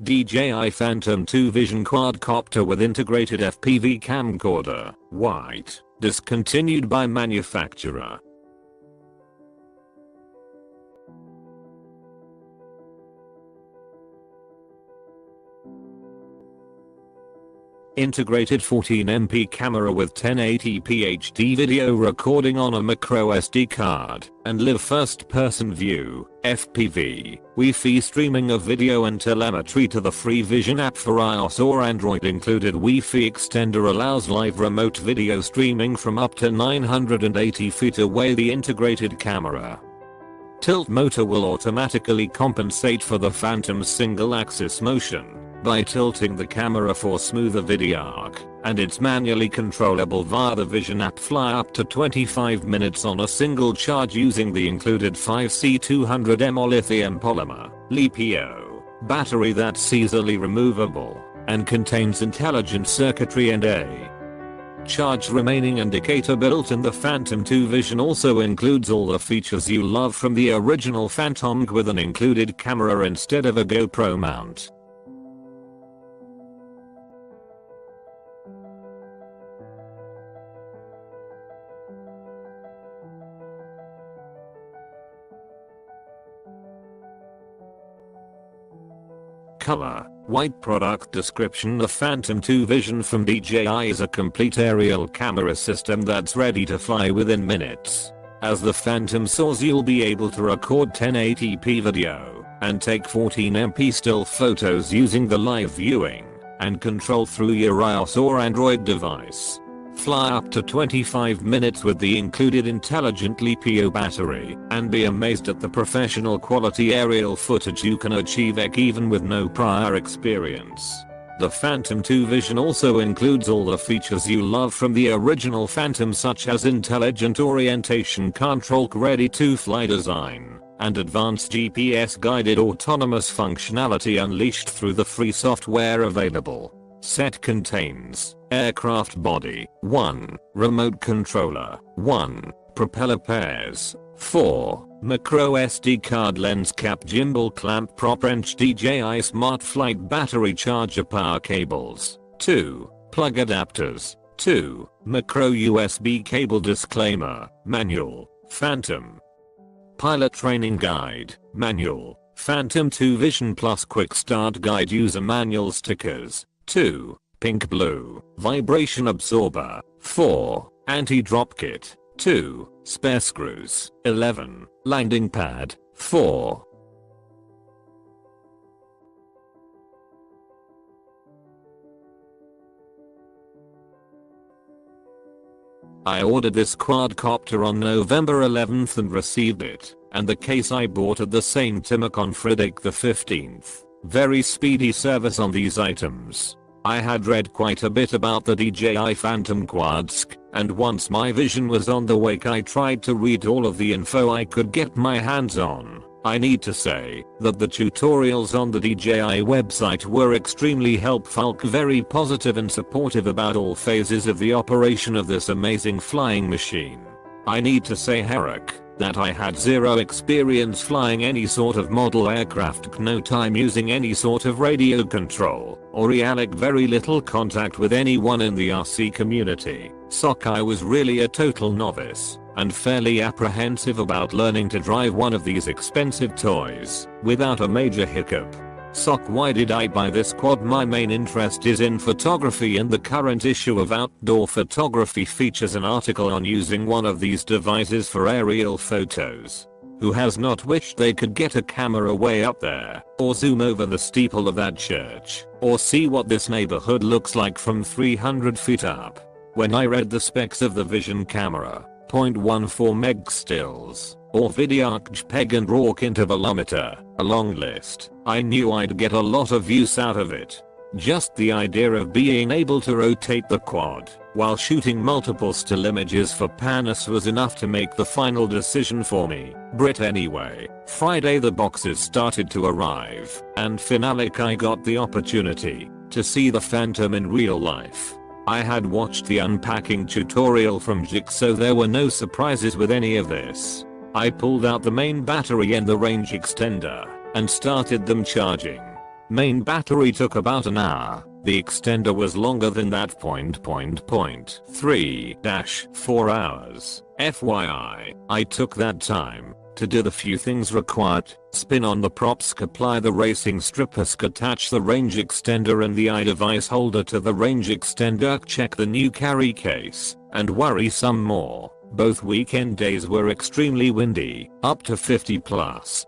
DJI Phantom 2 Vision Quadcopter with integrated FPV camcorder, white, discontinued by manufacturer. Integrated 14MP camera with 1080p HD video recording on a micro SD card, and live first person view, FPV, Wi-Fi streaming of video and telemetry to the free Vision app for iOS or Android. Included Wi-Fi extender allows live remote video streaming from up to 980 feet away. The integrated camera tilt motor will automatically compensate for the Phantom's single axis motion by tilting the camera for smoother videoc, and it's manually controllable via the Vision app. Fly up to 25 minutes on a single charge using the included 5C200mAh lithium polymer LiPo battery that's easily removable and contains intelligent circuitry and a charge remaining indicator. Built in, the Phantom 2 Vision also includes all the features you love from the original Phantom with an included camera instead of a GoPro mount. Color, white. Product description: the Phantom 2 Vision from DJI is a complete aerial camera system that's ready to fly within minutes. As the Phantom soars, you'll be able to record 1080p video and take 14MP still photos using the live viewing and control through your iOS or Android device. Fly up to 25 minutes with the included intelligent LiPo battery and be amazed at the professional quality aerial footage you can achieve even with no prior experience. The Phantom 2 Vision also includes all the features you love from the original Phantom, such as intelligent orientation control, ready to fly design, and advanced GPS guided autonomous functionality unleashed through the free software available. Set contains aircraft body, 1, remote controller, 1, propeller pairs, 4, micro SD card, lens cap, gimbal clamp, prop wrench, DJI Smart Flight battery charger, power cables, 2, plug adapters, 2, micro USB cable. Disclaimer: manual, Phantom pilot training guide, manual, Phantom 2 Vision Plus quick start guide, user manual, stickers, 2, pink blue, vibration absorber, 4, anti-drop kit, 2, spare screws, 11, landing pad, 4. I ordered this quadcopter on November 11th and received it, and the case I bought at the same time on Friday the 15th. Very speedy service on these items. I had read quite a bit about the DJI Phantom Quads, and once my Vision was on the way, I tried to read all of the info I could get my hands on. I need to say that the tutorials on the DJI website were extremely helpful, very positive and supportive about all phases of the operation of this amazing flying machine. I need to say, Herrick, that I had zero experience flying any sort of model aircraft, no time using any sort of radio control, or very little contact with anyone in the RC community. I was really a total novice, and fairly apprehensive about learning to drive one of these expensive toys without a major hiccup. Why did I buy this quad? My main interest is in photography, and the current issue of Outdoor Photography features an article on using one of these devices for aerial photos. Who has not wished they could get a camera way up there, or zoom over the steeple of that church, or see what this neighborhood looks like from 300 feet up? When I read the specs of the Vision camera, 0.14 meg stills, or videoc, JPEG and RAW intervalometer, a long list, I knew I'd get a lot of use out of it. Just the idea of being able to rotate the quad while shooting multiple still images for PANAS was enough to make the final decision for me. Anyway, Friday the boxes started to arrive, and finally I got the opportunity to see the Phantom in real life. I had watched the unpacking tutorial from Jik, so there were no surprises with any of this. I pulled out the main battery and the range extender and started them charging. Main battery took about an hour. The extender was longer than that. 3-4 hours. FYI, I took that time to do the few things required: spin on the props, apply the racing strippers, attach the range extender and the iDevice holder to the range extender, check the new carry case, and worry some more. Both weekend days were extremely windy, up to 50 plus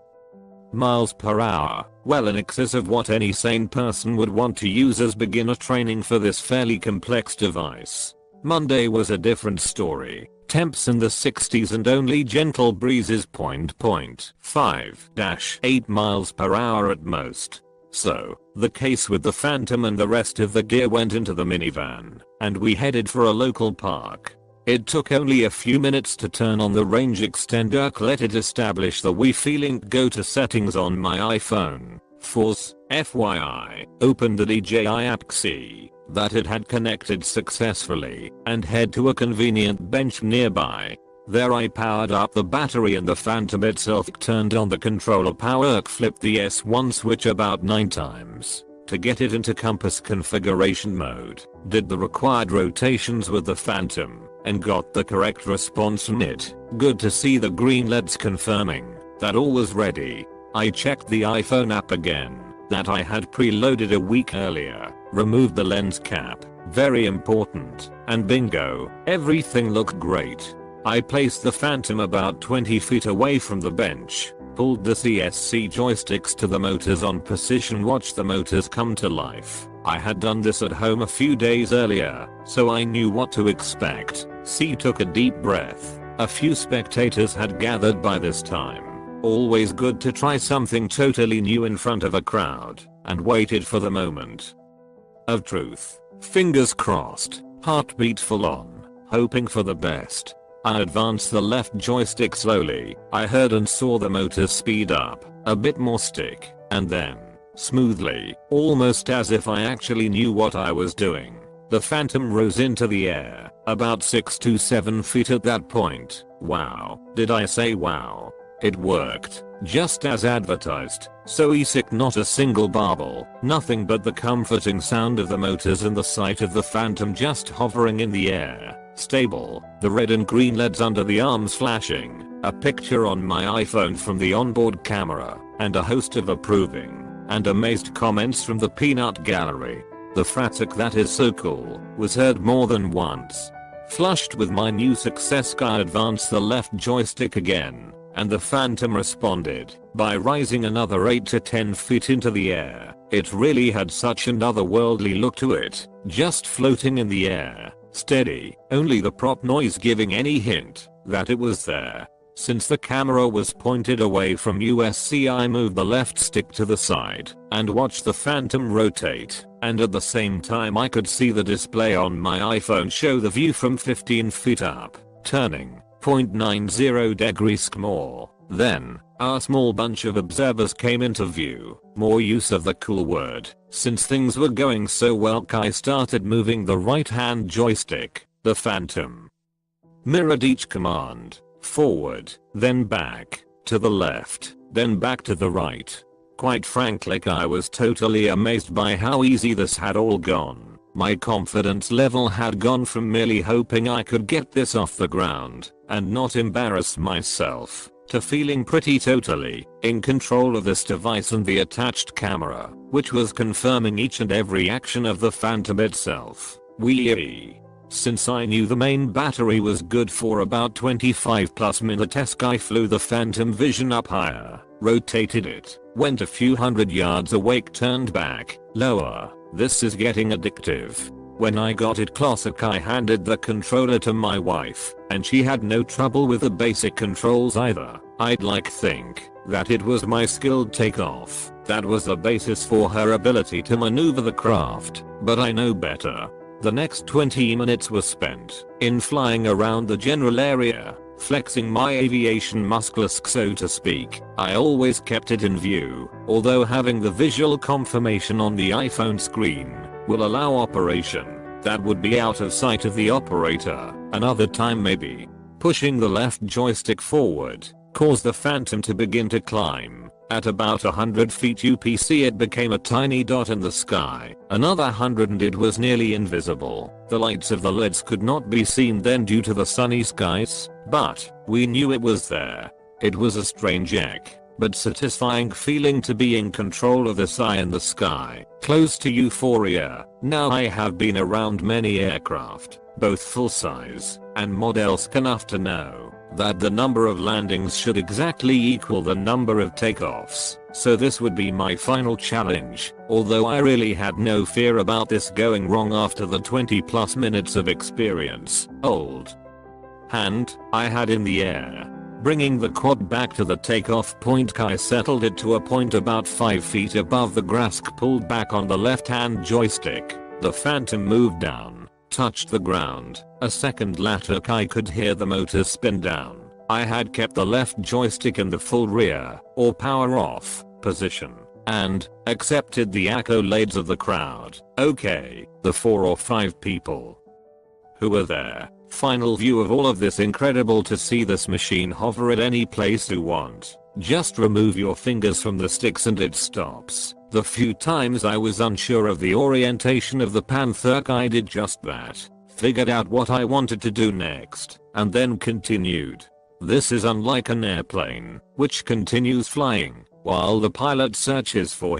miles per hour, well in excess of what any sane person would want to use as beginner training for this fairly complex device. Monday was a different story. Temps in the 60s and only gentle breezes. 5-8 miles per hour at most. So, the case with the Phantom and the rest of the gear went into the minivan, and we headed for a local park. It took only a few minutes to turn on the range extender, let it establish the Wi-Fi link, go to settings on my iPhone 4's, FYI, open the DJI app, see that it had connected successfully, and head to a convenient bench nearby. There I powered up the battery and the Phantom itself, turned on the controller power, flipped the S1 switch about 9 times to get it into compass configuration mode, did the required rotations with the Phantom, and got the correct response from it. Good to see the green LEDs confirming that all was ready. I checked the iPhone app again, that I had preloaded a week earlier, removed the lens cap, very important, and bingo, everything looked great. I placed the Phantom about 20 feet away from the bench, pulled the CSC joysticks to the motors on position, watched the motors come to life. I had done this at home a few days earlier, so I knew what to expect. C took a deep breath. A few spectators had gathered by this time. Always good to try something totally new in front of a crowd, and waited for the moment of truth. Fingers crossed, heartbeat full on, hoping for the best. I advanced the left joystick slowly. I heard and saw the motors speed up, a bit more stick, and then, smoothly, almost as if I actually knew what I was doing, the Phantom rose into the air, about 6 to 7 feet at that point. Wow, did I say wow? It worked, just as advertised, so easy, not a single bubble, nothing but the comforting sound of the motors and the sight of the Phantom just hovering in the air. Stable, the red and green LEDs under the arms flashing, a picture on my iPhone from the onboard camera, and a host of approving and amazed comments from the peanut gallery. The fratic "that is so cool" was heard more than once. Flushed with my new success, I advanced the left joystick again, and the Phantom responded by rising another 8 to 10 feet into the air. It really had such an otherworldly look to it, just floating in the air, steady, only the prop noise giving any hint that it was there. Since the camera was pointed away from USC, I moved the left stick to the side and watched the Phantom rotate, and at the same time I could see the display on my iPhone show the view from 15 feet up, turning 0.90 degrees more. Then, a small bunch of observers came into view. More use of the cool word. Since things were going so well, I started moving the right hand joystick. The Phantom mirrored each command. Forward, then back, to the left, then back to the right. Quite frankly, I was totally amazed by how easy this had all gone. My confidence level had gone from merely hoping I could get this off the ground and not embarrass myself, to feeling pretty totally in control of this device and the attached camera, which was confirming each and every action of the Phantom itself. Since I knew the main battery was good for about 25 plus minutes, I flew the Phantom Vision up higher, rotated it, went a few hundred yards away, turned back, lower. This is getting addictive. When I got it classic, I handed the controller to my wife, and she had no trouble with the basic controls either. I'd think that it was my skilled takeoff that was the basis for her ability to maneuver the craft, but I know better. The next 20 minutes was spent in flying around the general area, flexing my aviation muscles, so to speak. I always kept it in view, although having the visual confirmation on the iPhone screen will allow operation that would be out of sight of the operator another time maybe. Pushing the left joystick forward caused the Phantom to begin to climb. At about 100 feet UPC it became a tiny dot in the sky. Another 100 and it was nearly invisible. The lights of the LEDs could not be seen then due to the sunny skies, but we knew it was there. It was a strange but satisfying feeling to be in control of this eye in the sky, close to euphoria. Now I have been around many aircraft, both full size and models enough to know that the number of landings should exactly equal the number of takeoffs, so this would be my final challenge, although I really had no fear about this going wrong after the 20+ minutes of experience. Old hand I had in the air. Bringing the quad back to the takeoff point, I settled it to a point about 5 feet above the grass, pulled back on the left hand joystick. The Phantom moved down, touched the ground. A second later I could hear the motor spin down. I had kept the left joystick in the full rear, or power off, position, and accepted the accolades of the crowd. Okay, the 4 or 5 people who were there. Final view of all of this. Incredible to see this machine hover at any place you want. Just remove your fingers from the sticks and it stops. The few times I was unsure of the orientation of the Panther, I did just that. Figured out what I wanted to do next, and then continued. This is unlike an airplane, which continues flying, while the pilot searches for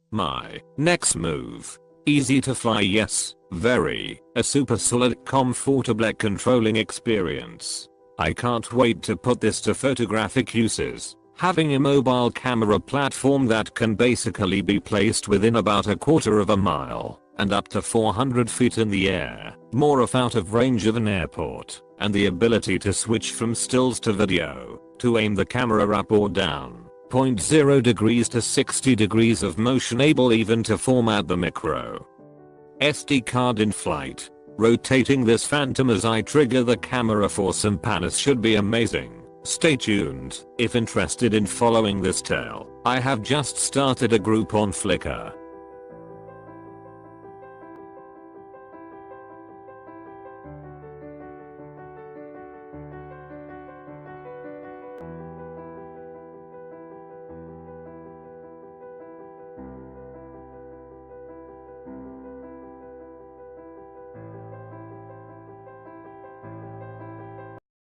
my next move. Easy to fly, yes, very. A super solid, comfortable controlling experience. I can't wait to put this to photographic uses. Having a mobile camera platform that can basically be placed within about a quarter of a mile, and up to 400 feet in the air, more if out of range of an airport, and the ability to switch from stills to video, to aim the camera up or down, 0 degrees to 60 degrees of motion, able even to format the micro SD card in flight. Rotating this Phantom as I trigger the camera for some panis should be amazing. Stay tuned if interested in following this tale. I have just started a group on Flickr